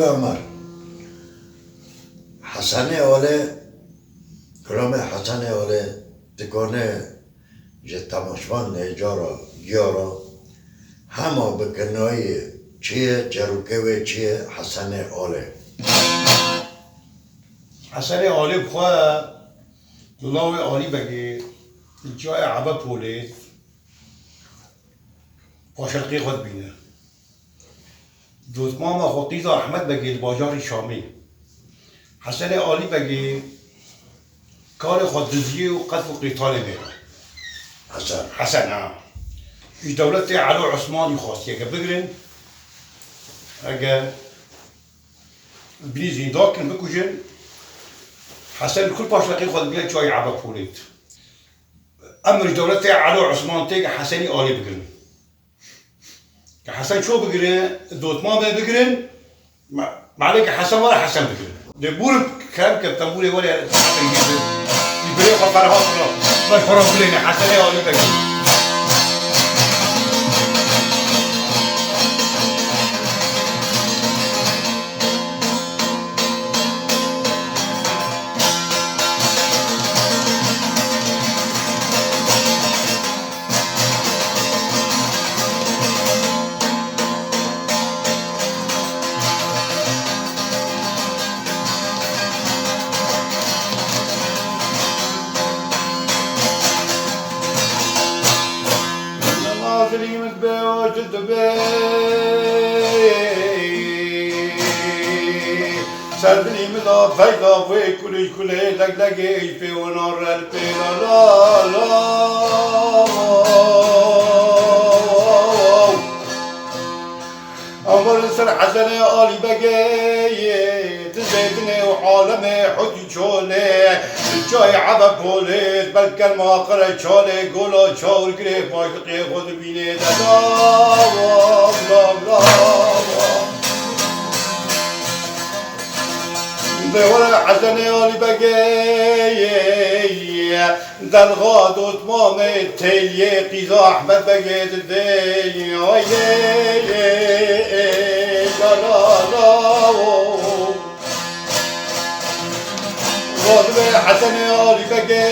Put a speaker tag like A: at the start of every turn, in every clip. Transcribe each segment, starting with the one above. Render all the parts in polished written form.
A: عمر حسن اوله کلام حسن اوله تکانه جه تماشوان نیجارا گیارا همه بکنایی چیه جروکه و چیه حسن اوله
B: حسن اوله بخواه دلاوی عالی بگی جای عبا پولید پاشرقی خود بینه دوست ماما خود احمد بگی باجار شامی حسن عالی بگی کار خود دزیه و قتل و قتال میره حسن ها ایش دولت علو عثمانی خواستی اگه بگرن اگه بینی زیندار کن بکشن حسن كل باشرقي خود بيها جاي عبا بوليت امر دولت علو عثمان تيجي حسني آلي بقرن كحسن شو بقرن دوت ما بقرن ما عليك حسن ولا حسن بقرن دبور كلام كتبولي ولا يبري خطرها ما يفرق لنا حسني آلي بقرن سردني ملا فايدا وي كلي كلي لق لقي في ونور البي لا لا أمر سر حسن آلي بقي تزيدني وعالمي حدي شولي جاي عبا بولي بلكن ما قرأ شولي قولا شاور قريب باشقي خود بيني لا لا لا دور حسن آلی بگی در غادوت مامه تیه قیزا احمد بگی دی لا لا لا غادوه حسن آلی بگی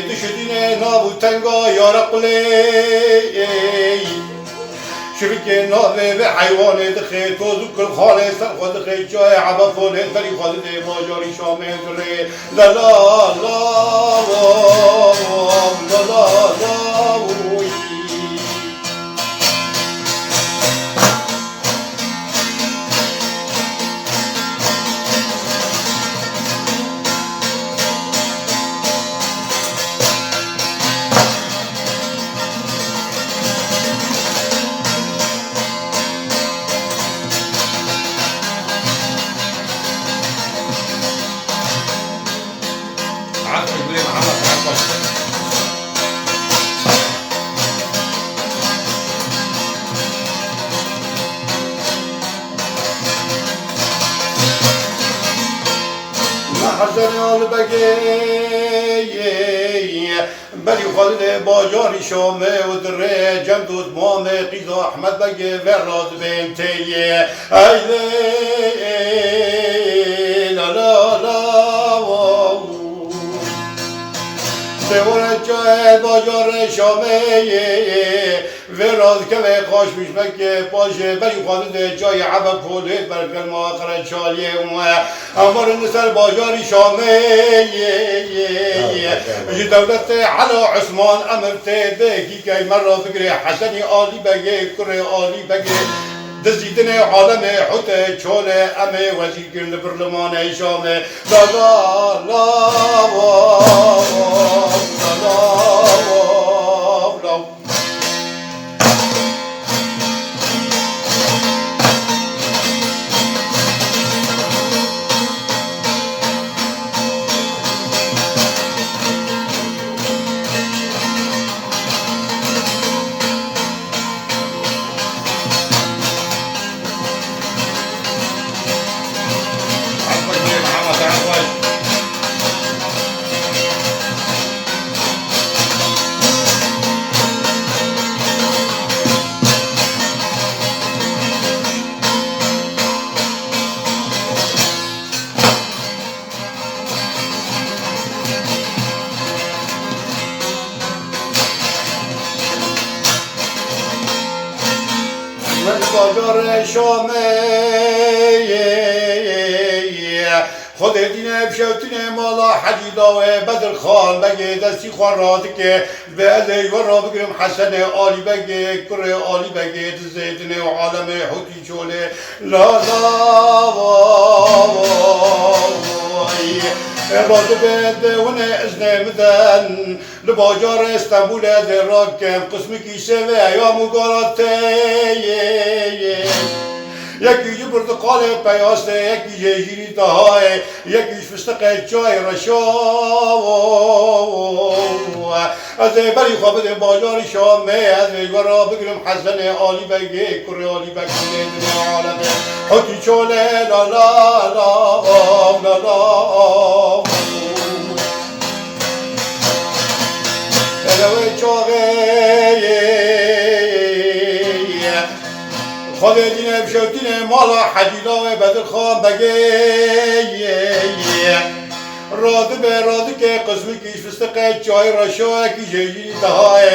B: دشدین نابو تنگا یارقلی شبكي ناظر بحيوان دخي توزو كل خالي سرخو دخي جاي عبا فولي بلي خالدي ماجاري شامي دري لا لا لا لا لا لا حسن آل بگی بلی خالد باجاری شامه و دره جم دود مامه قیزا احمد بگی وراد بین تیه ایده لا لا لا دور جای باجار شامه وراد که به قاش میشمک باشه بلی خالد جای عبا پولید برکن ما آخر چالیه امر نسر باجاری شامه جی دولت علو عثمان امر بگی که مرا بگری حسنی آلی بگی کره آلی بگی دزیدن عالم حوت چوله امه وزیر گرن برلمان شامه لا لا لا لا خود دینه بشوتینه مالا حجیدا و بدر خان بگه دستی خوان راده که به ازی و را بگرم حسن آلی بگه کره آلی بگه زیدنه و عالم حوتی چوله لا راده بده ونه ازنه مدن لباجار استنبول از راکم قسمی کیسه و ایام و گاراته یکی برتقال پیاسته یکی جیجیری تاهای یکیش فستق چای رشا از بری خوابد باجار شامه از ورا بگرم حسن آلی بگه کره آلی بگه دنیا عالمه حتی چوله لا لا لا لا لا الوی چاقه خود دینه بشوتینه مالا حجیلا و بدر خان بگه راده به راده که قسمی کیش فستقه چای رشا یکی جیجی دهای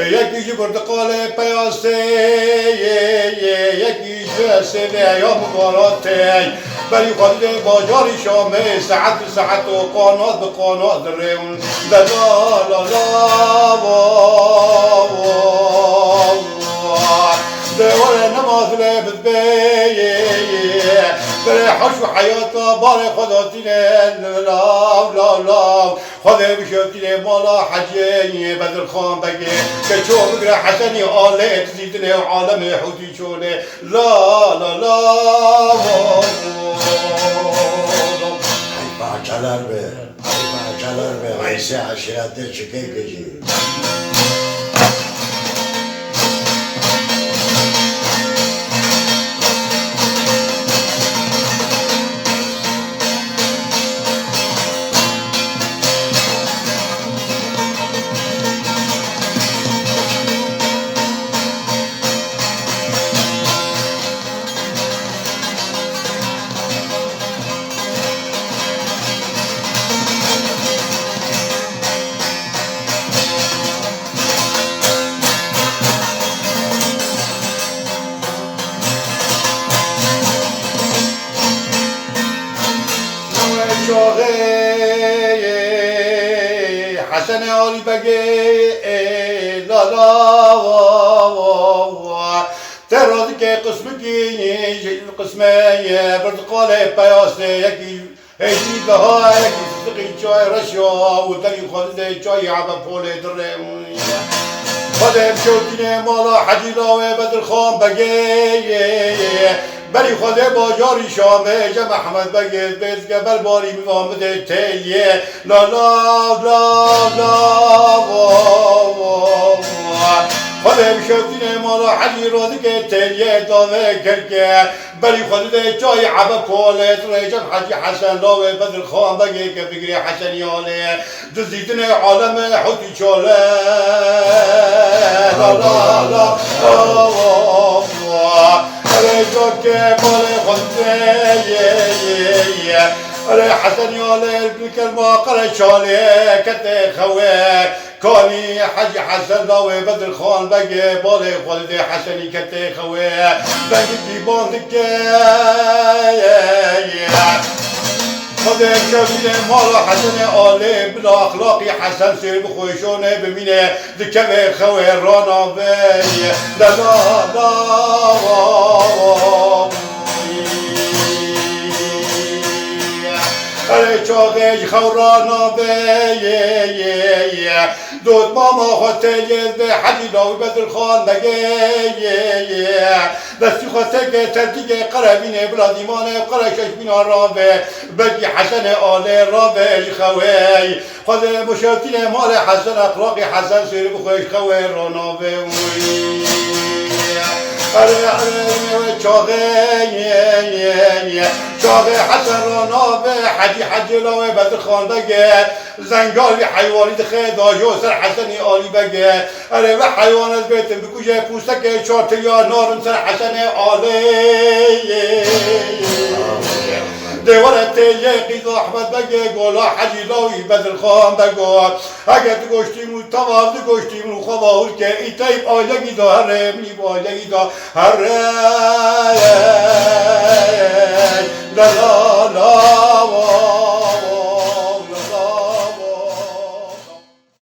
B: یکی برتقال پیاسته یکی جسه و ایام مباراته بری خود باجار شامه ساعت به ساعت و قانات به قانات درون لا لا دوره نماز لبد بیه بره حش و حیاتا بار خداتینه لا لا لا خدا بشوتینه مالا حجینی بدر خان بگه که چو بگره حسنی آله تزیدنه و عالم حوتی چوله لا لا لا
A: bahçeler be, bahçeler be, Veysi aşirette çıkıyor gece.
B: حسن آلی بگه لا لا ترازی که قسمه برتقال پیاسته یکی هیچی دها یکی فستقی چای رشا و تری خالده چای عبا پوله دره خدا بشوتینه مالا حجیلا و بدر خان بگه بری خدا باجاری شامه جمع احمد بگه بیز گبر باری میوامده تیه لا لا لا لا خدا بشوتینه مالا حجی راده که تیه داوه کرکه بری خدا چای عبا پوله ریجم حجی حسن لاوه بدر خان بگه که بگری حسنیانه دزیدنه عالم حوتی چاله لا لا لا که بال خنده اره حسنی آله بکلمه قره چاله کت خوه کانی حج حسن داوه بدر خان بگه بال خنده حسنی کت خوه بگه دیبان دکه خدا شبیه مالا حسن آله بلا اخلاقی حسن سیر بخوشونه بمینه دکه خوه رانا بیه لا لا اره چاقش خورانا بیه دود ماما خواسته به حدی داوی بدر خان بگه دستی خواسته که ترتیق قربینه بلادیمانه قرشش بینا را به بگی حسن آله را به خوی خود مشارتین مال حسن اخلاقی حسن سیر بخوش خوی رانا به چاقه حسن رانا به حدی حجی لاوه بدر خان بگه زنگالی حیوانی دخه داجو سر حسنی آلی بگه اره و حیوان از بیتن بکوشه پوستک چارتیا نارم سر حسن آلی دیوارت یقید احمد بگه گولا حجیلاوی بدل خان بگو اگر تو گشتیم و تواف تو گشتیم و خواهول که ایتایب آیگی دا هره منی با آیگی دا هره لا لا لا